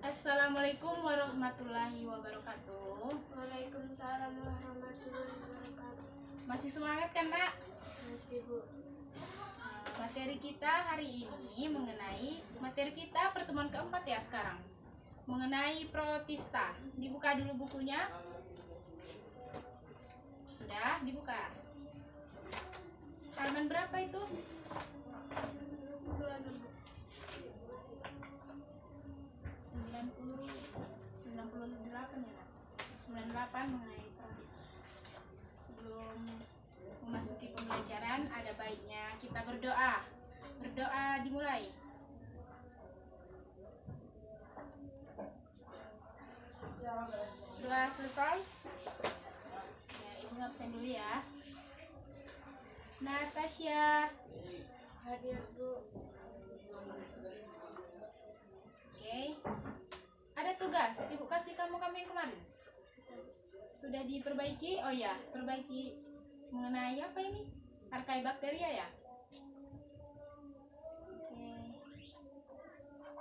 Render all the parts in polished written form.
Assalamualaikum warahmatullahi wabarakatuh. Waalaikumsalam warahmatullahi wabarakatuh. Masih semangat kan, Nak? Masih, Bu. Materi kita hari ini mengenai pertemuan keempat ya sekarang. Mengenai protista. Dibuka dulu bukunya. Sudah dibuka. Halaman berapa itu? 98 ya, Nak? 98 mengenai protista. Sebelum memasuki pembelajaran, ada baiknya kita berdoa. Berdoa dimulai. Doa selesai. Ya, Ibu ngabsen dulu ya. Natasha. Hadir, Bu. Oke. Ada tugas Ibu kasih kamu yang kemarin. Sudah diperbaiki? Oh ya, perbaiki mengenai apa ini? Archaebacteria ya? Oke. Nak.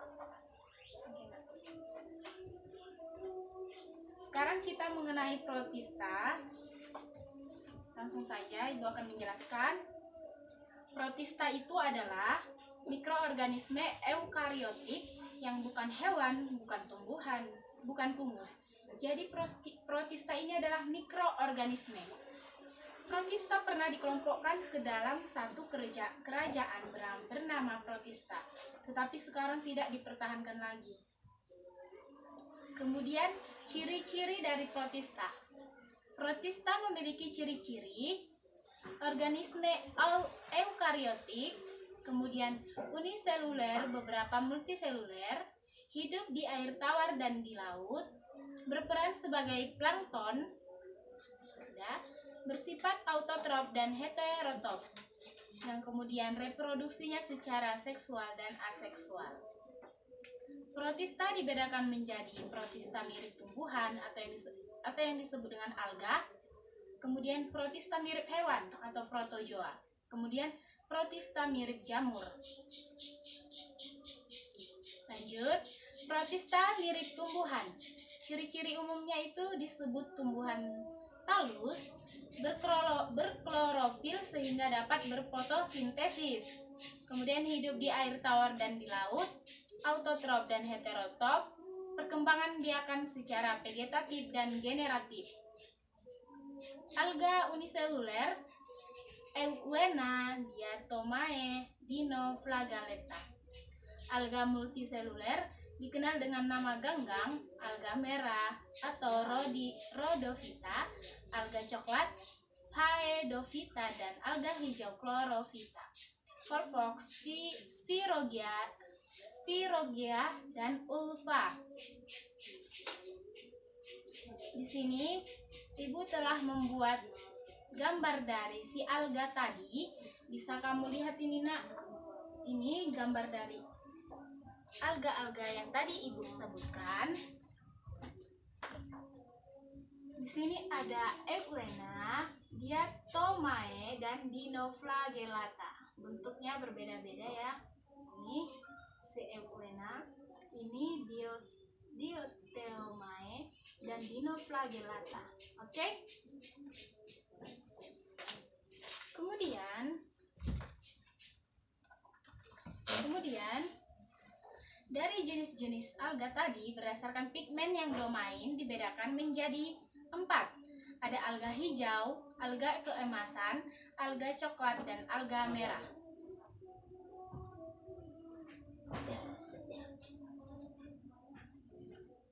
Sekarang kita mengenai protista. Langsung saja Ibu akan menjelaskan. Protista itu adalah mikroorganisme eukariotik yang bukan hewan, bukan tumbuhan, bukan fungus. Jadi protista ini adalah mikroorganisme. Protista pernah dikelompokkan ke dalam satu kerajaan bernama Protista, tetapi sekarang tidak dipertahankan lagi. Kemudian ciri-ciri dari protista. Protista memiliki ciri-ciri organisme eukariotik, kemudian uniseluler, beberapa multiseluler, hidup di air tawar dan di laut, berperan sebagai plankton, bersifat autotrof dan heterotrof, yang kemudian reproduksinya secara seksual dan aseksual. Protista dibedakan menjadi protista mirip tumbuhan atau yang disebut dengan alga, kemudian protista mirip hewan atau protozoa, kemudian protista mirip jamur. Lanjut, protista mirip tumbuhan. Ciri-ciri umumnya itu disebut tumbuhan talus, berklorofil sehingga dapat berfotosintesis. Kemudian hidup di air tawar dan di laut, autotrof dan heterotrof. Perkembangan biakan secara vegetatif dan generatif. Alga uniseluler, Eugenia diatomae dinoflagellata. Alga multiseluler dikenal dengan nama ganggang, alga merah atau rhodophyta, alga coklat, phaedophyta, dan alga hijau chlorophyta. Volvox, Spirogia, dan ulva. Di sini Ibu telah membuat gambar dari si alga tadi. Bisa kamu lihat ini, Nak. Ini gambar dari alga-alga yang tadi Ibu sebutkan. Di sini ada Eugenia diatomae dan dinoflagellata. Bentuknya berbeda-beda ya. Ini si Eugenia, ini diatomae dan dinoflagellata. Oke? Kemudian dari jenis-jenis alga tadi berdasarkan pigmen yang domain dibedakan menjadi 4. Ada alga hijau, alga keemasan, alga coklat, dan alga merah.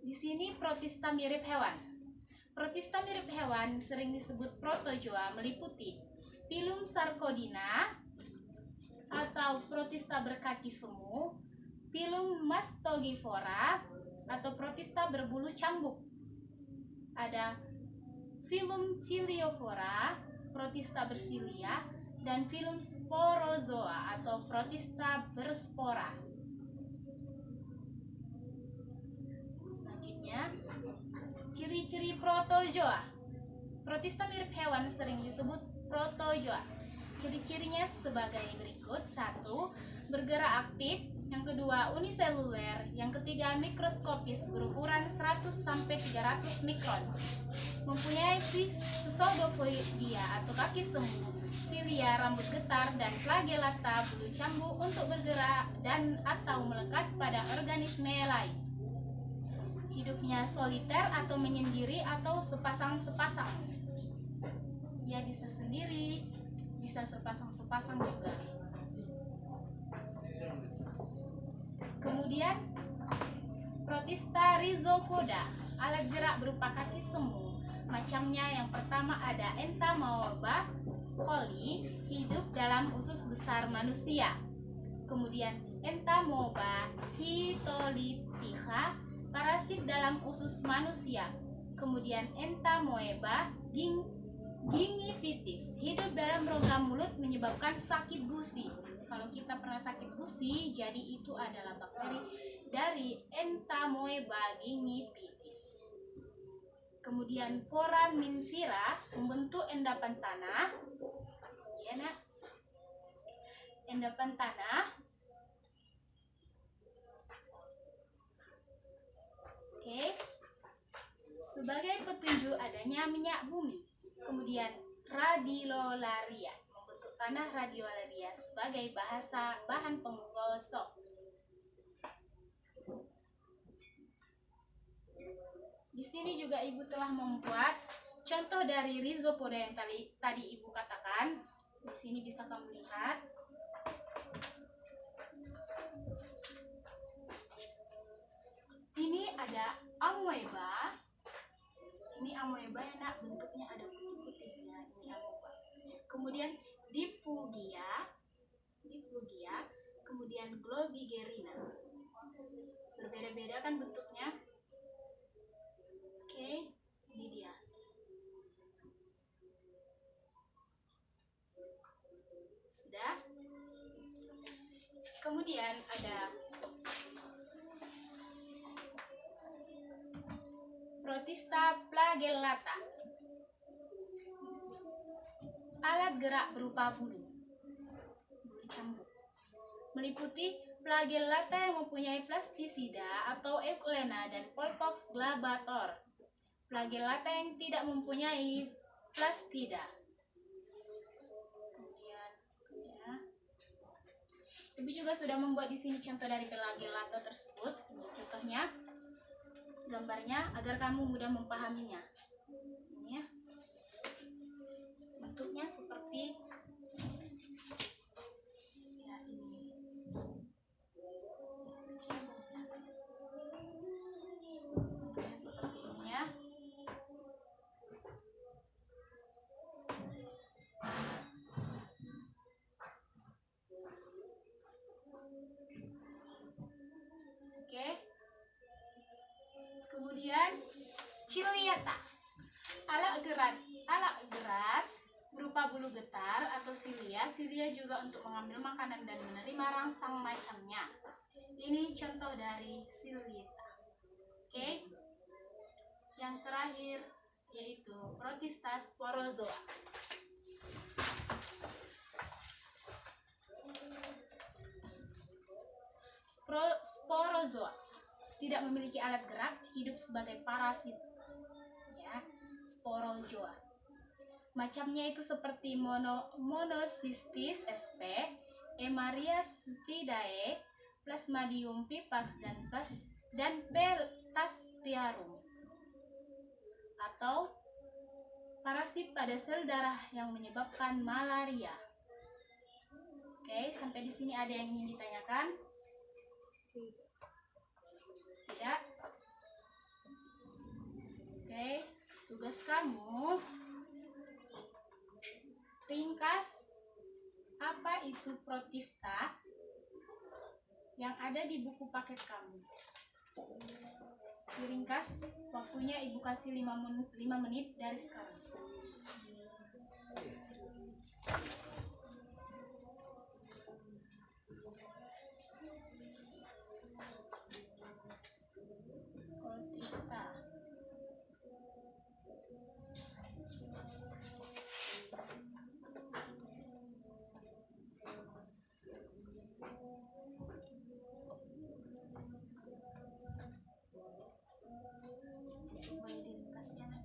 Di sini protista mirip hewan. Protista mirip hewan sering disebut protozoa meliputi Phylum Sarcodina atau protista berkaki semu, Phylum Mastogifora atau protista berbulu cambuk. Ada Phylum Ciliophora, protista bersilia, dan Phylum Sporozoa atau protista berspora. Selanjutnya, ciri-ciri protozoa. Protista mirip hewan sering disebut protozoa. Ciri-cirinya sebagai berikut. 1. Bergerak aktif. Yang kedua, uniseluler. Yang ketiga, mikroskopis berukuran 100 sampai 300 mikron. Mempunyai pseudopodia atau kaki semu, silia, rambut getar, dan flagellata bulu cambuk untuk bergerak dan atau melekat pada organisme lain. Hidupnya soliter atau menyendiri atau sepasang-sepasang. Dia bisa sendiri, bisa sepasang-sepasang juga. Kemudian Protista rhizopoda, alat gerak berupa kaki semu. Macamnya yang pertama ada Entamoeba coli, hidup dalam usus besar manusia. Kemudian Entamoeba hitolytica, parasit dalam usus manusia. Kemudian Entamoeba gingivitis, hidup dalam rongga mulut menyebabkan sakit gusi. Kalau kita pernah sakit gusi, jadi itu adalah bakteri dari Entamoeba gingivitis. Kemudian Foraminfera membentuk endapan tanah. Ya, nak. Endapan tanah. Oke. Sebagai petunjuk adanya minyak bumi. Kemudian radiolaria, membentuk tanah radiolaria sebagai bahan penggosok. Di sini juga Ibu telah membuat contoh dari rhizopoda yang tadi Ibu katakan. Di sini bisa kamu lihat. Ini ada amoeba. Ini amoeba ya, nak, bentuknya ada putih-putihnya. Ini amoeba. Kemudian diphlugia, kemudian globigerina. Berbeda-beda kan bentuknya. Oke, ini dia. Sudah. Kemudian ada Protista flagellata, alat gerak berupa bulu cambuk. Meliputi flagellata yang mempunyai plastisida atau euglena dan polpox glabator. Flagellata yang tidak mempunyai plastida. Kemudian, ya. Ibu juga sudah membuat di sini contoh dari flagellata tersebut. Ini contohnya, gambarnya agar kamu mudah memahaminya. Ini ya, bentuknya seperti ya ini. Bentuknya seperti ini ya. Oke. Kemudian ciliata, alat gerak berupa bulu getar atau silia. Silia juga untuk mengambil makanan dan menerima rangsang macamnya. Ini contoh dari ciliata. Oke. Yang terakhir yaitu Protista sporozoa. Sporozoa tidak memiliki alat gerak, hidup sebagai parasit. Ya, sporozoa. Macamnya itu seperti Monocystis sp, Emariastidae, Plasmodium pipax dan Pertaspiarum. Atau parasit pada sel darah yang menyebabkan malaria. Oke, sampai di sini ada yang ingin ditanyakan? Tidak? Oke, tugas kamu ringkas apa itu protista yang ada di buku paket kamu. Diringkas, waktunya Ibu kasih 5 menit dari sekarang. Protista. Boleh diringkas ya, Nak?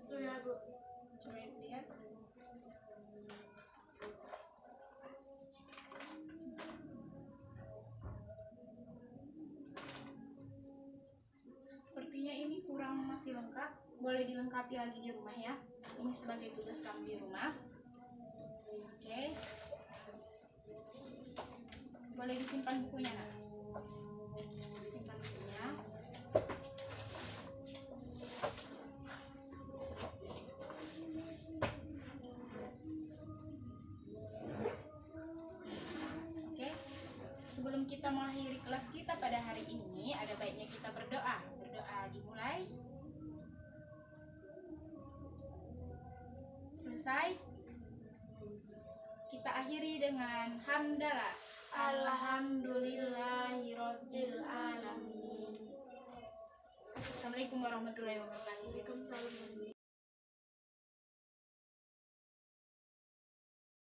Sudah, Bu. Coba lihat. Sepertinya ini kurang, masih lengkap. Boleh dilengkapi lagi di rumah ya. Ini sebagai tugas kamu di rumah. Oke. Boleh disimpan bukunya, Nak. Simpan bukunya. Oke. Sebelum kita mengakhiri kelas kita pada hari ini, ada baiknya kita berdoa. Berdoa dimulai. Selesai. Kita akhiri dengan hamdalah. Alhamdulillahirabbil alamin. Assalamualaikum warahmatullahi wabarakatuh. Waalaikumsalam.